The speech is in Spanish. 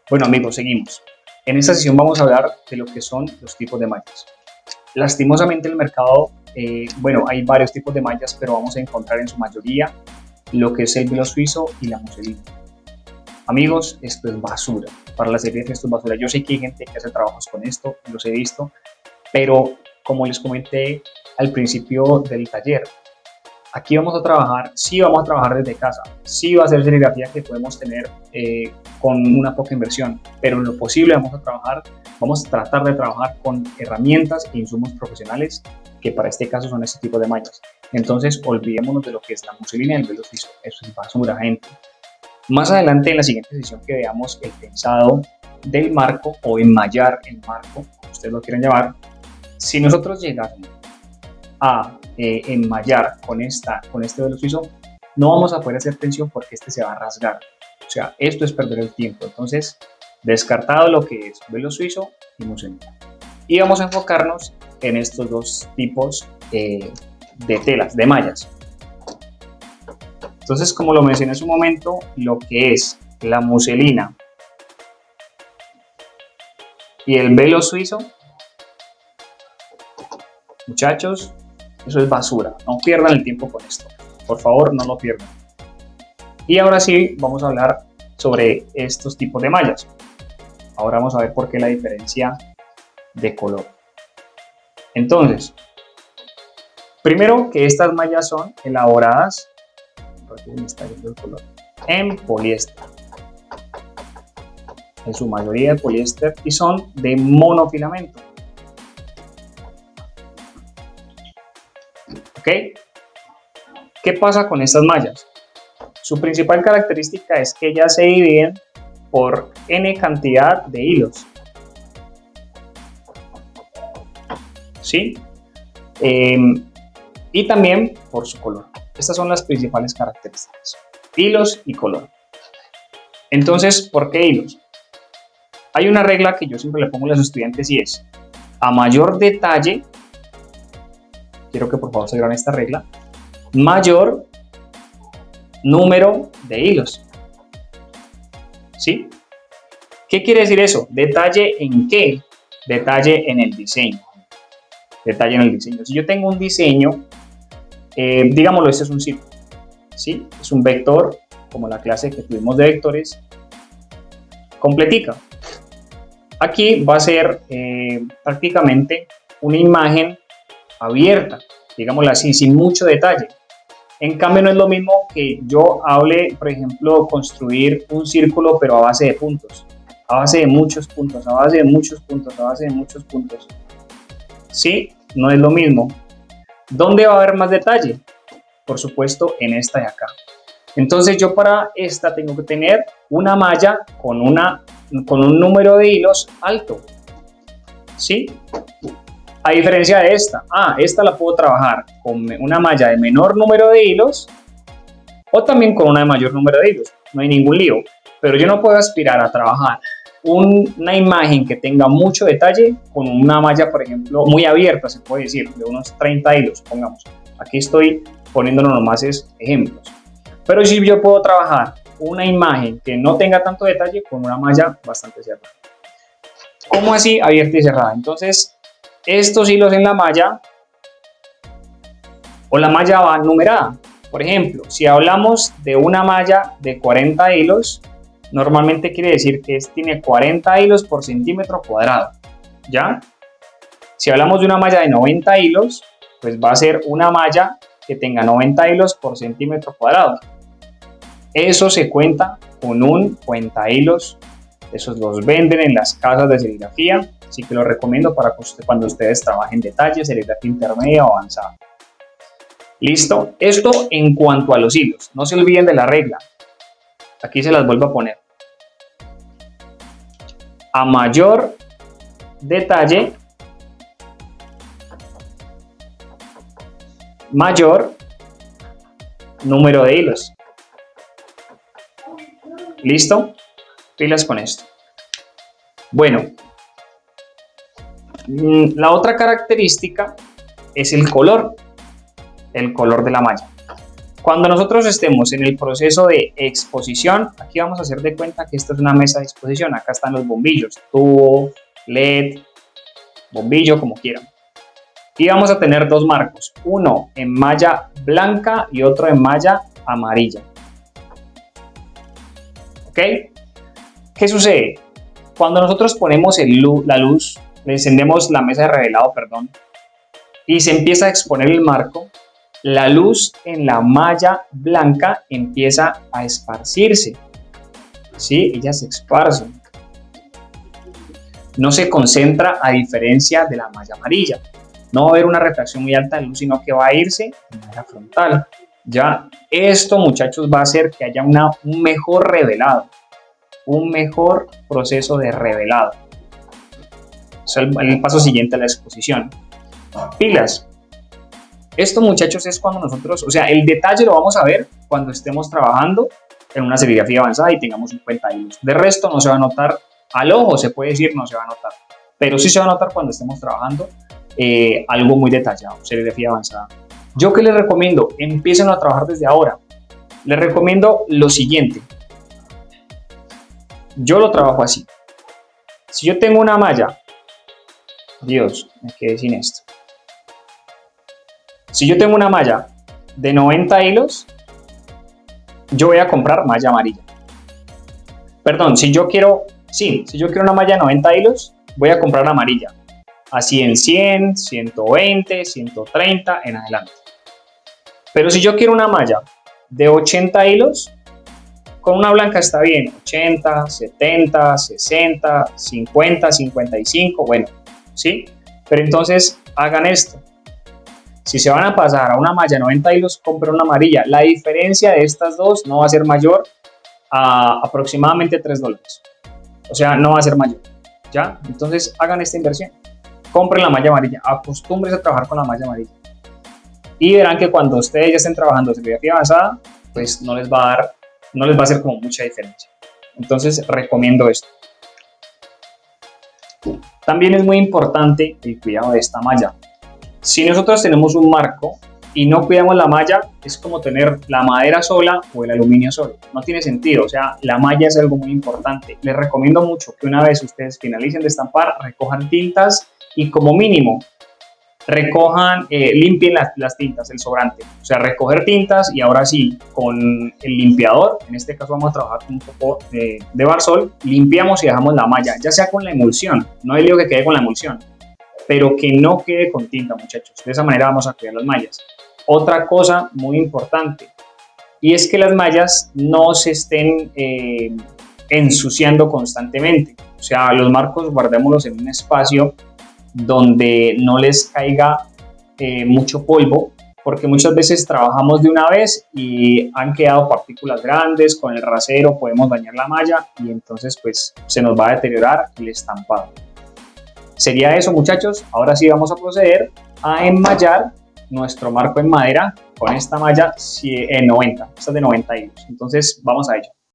Bueno amigos, seguimos. En esta sesión vamos a hablar de lo que son los tipos de mallas. Lastimosamente en el mercado, hay varios tipos de mallas, pero vamos a encontrar en su mayoría lo que es el velo suizo y la muselina. Amigos, esto es basura. Para la serie esto es basura. Yo sé que hay gente que hace trabajos con esto, los he visto, pero como les comenté al principio del taller, aquí vamos a trabajar, sí vamos a trabajar desde casa, sí va a ser serigrafía que podemos tener con una poca inversión, pero en lo posible vamos a tratar de trabajar con herramientas e insumos profesionales que para este caso son este tipo de mallas. Entonces olvidémonos de lo que es la muselina y el velo suizo, eso es basura, gente. Más adelante en la siguiente sesión que veamos el tensado del marco o enmallar el marco, como ustedes lo quieran llamar, si nosotros llegamos a enmallar con este velo suizo, no vamos a poder hacer tensión porque este se va a rasgar. O sea, esto es perder el tiempo. Entonces, descartado lo que es velo suizo y muselina. Y vamos a enfocarnos en estos dos tipos de telas, de mallas. Entonces, como lo mencioné en su momento, lo que es la muselina y el velo suizo, muchachos, eso es basura. No pierdan el tiempo con esto. Por favor, no lo pierdan. Y ahora sí, vamos a hablar sobre estos tipos de mallas. Ahora vamos a ver por qué la diferencia de color. Entonces, primero que estas mallas son elaboradas en poliéster. En su mayoría de poliéster y son de monofilamento. ¿Ok? ¿Qué pasa con estas mallas? Su principal característica es que ellas se dividen por n cantidad de hilos. ¿Sí? Y también por su color. Estas son las principales características. Hilos y color. Entonces, ¿por qué hilos? Hay una regla que yo siempre le pongo a los estudiantes y es: a mayor detalle, quiero que por favor se vean esta regla, mayor número de hilos. ¿Sí? ¿Qué quiere decir eso? ¿Detalle en qué? Detalle en el diseño. Detalle en el diseño. Si yo tengo un diseño, digámoslo, este es un círculo, ¿sí? Es un vector, como la clase que tuvimos de vectores, completica. Aquí va a ser prácticamente una imagen abierta, digámoslo así, sin mucho detalle. En cambio, no es lo mismo que yo hable, por ejemplo, construir un círculo, pero a base de puntos, a base de muchos puntos, a base de muchos puntos, a base de muchos puntos. ¿Sí? No es lo mismo. ¿Dónde va a haber más detalle? Por supuesto, en esta de acá. Entonces, yo para esta tengo que tener una malla con un número de hilos alto. ¿Sí? A diferencia de esta, esta la puedo trabajar con una malla de menor número de hilos o también con una de mayor número de hilos, no hay ningún lío, pero yo no puedo aspirar a trabajar una imagen que tenga mucho detalle con una malla, por ejemplo, muy abierta, se puede decir, de unos 30 hilos, pongamos. Aquí estoy poniéndonos nomás ejemplos. Pero sí yo puedo trabajar una imagen que no tenga tanto detalle con una malla bastante cerrada. ¿Cómo así? Abierta y cerrada. Entonces, estos hilos en la malla o la malla va numerada. Por ejemplo, si hablamos de una malla de 40 hilos, normalmente quiere decir que tiene 40 hilos por centímetro cuadrado. ¿Ya? Si hablamos de una malla de 90 hilos, pues va a ser una malla que tenga 90 hilos por centímetro cuadrado. Eso se cuenta con un cuenta hilos. Esos los venden en las casas de serigrafía. Así que lo recomiendo para cuando ustedes trabajen detalles, serigrafía intermedia o avanzada. ¿Listo? Esto en cuanto a los hilos. No se olviden de la regla. Aquí se las vuelvo a poner. A mayor detalle, mayor número de hilos. ¿Listo? Pilas con esto. Bueno. La otra característica es el color de la malla. Cuando nosotros estemos en el proceso de exposición, aquí vamos a hacer de cuenta que esta es una mesa de exposición. Acá están los bombillos, tubo, LED, bombillo, como quieran. Y vamos a tener dos marcos, uno en malla blanca y otro en malla amarilla. ¿Ok? ¿Qué sucede? Cuando nosotros ponemos la luz, le encendemos la mesa de revelado, perdón, y se empieza a exponer el marco, la luz en la malla blanca empieza a esparcirse. ¿Sí? Ella se esparce. No se concentra a diferencia de la malla amarilla. No va a haber una refracción muy alta de luz, sino que va a irse en manera frontal. Ya, esto, muchachos, va a hacer que haya un mejor revelado, un mejor proceso de revelado. O sea, el paso siguiente a la exposición. Pilas. Esto, muchachos, es cuando nosotros, o sea, el detalle lo vamos a ver cuando estemos trabajando en una serigrafía avanzada y tengamos 50 hilos. De resto no se va a notar, al ojo se puede decir no se va a notar, pero sí se va a notar cuando estemos trabajando algo muy detallado, serigrafía avanzada. ¿Yo qué les recomiendo? Empiecen a trabajar desde ahora. Les recomiendo lo siguiente. Yo lo trabajo así. Si yo tengo una malla, Dios, me quedé sin esto. Si yo tengo una malla de 90 hilos, yo voy a comprar malla amarilla. Perdón, si yo quiero una malla de 90 hilos, voy a comprar amarilla. Así en 100, 120, 130 en adelante. Pero si yo quiero una malla de 80 hilos, con una blanca está bien, 80, 70, 60, 50, 55, bueno, ¿sí? Pero entonces hagan esto. Si se van a pasar a una malla 90 hilos, compren una amarilla. La diferencia de estas dos no va a ser mayor a aproximadamente $3. O sea, no va a ser mayor, ¿ya? Entonces hagan esta inversión. Compren la malla amarilla, acostúmbrense a trabajar con la malla amarilla. Y verán que cuando ustedes ya estén trabajando serigrafía avanzada, pues no les va a hacer como mucha diferencia. Entonces recomiendo esto. También es muy importante el cuidado de esta malla. Si nosotros tenemos un marco y no cuidamos la malla, es como tener la madera sola o el aluminio solo. No tiene sentido, o sea, la malla es algo muy importante. Les recomiendo mucho que una vez ustedes finalicen de estampar, recojan tintas y como mínimo limpien las tintas, el sobrante. O sea, recoger tintas y ahora sí, con el limpiador, en este caso vamos a trabajar con un poco de Barsol, limpiamos y dejamos la malla, ya sea con la emulsión, no hay lío que quede con la emulsión, pero que no quede con tinta, muchachos. De esa manera vamos a cuidar las mallas. Otra cosa muy importante, y es que las mallas no se estén ensuciando constantemente. O sea, los marcos guardémoslos en un espacio donde no les caiga mucho polvo, porque muchas veces trabajamos de una vez y han quedado partículas grandes, con el rasero podemos dañar la malla y entonces pues se nos va a deteriorar el estampado. Sería eso, muchachos. Ahora sí vamos a proceder a enmallar nuestro marco en madera con esta malla 90, esta es de 90 hilos. Entonces vamos a ello.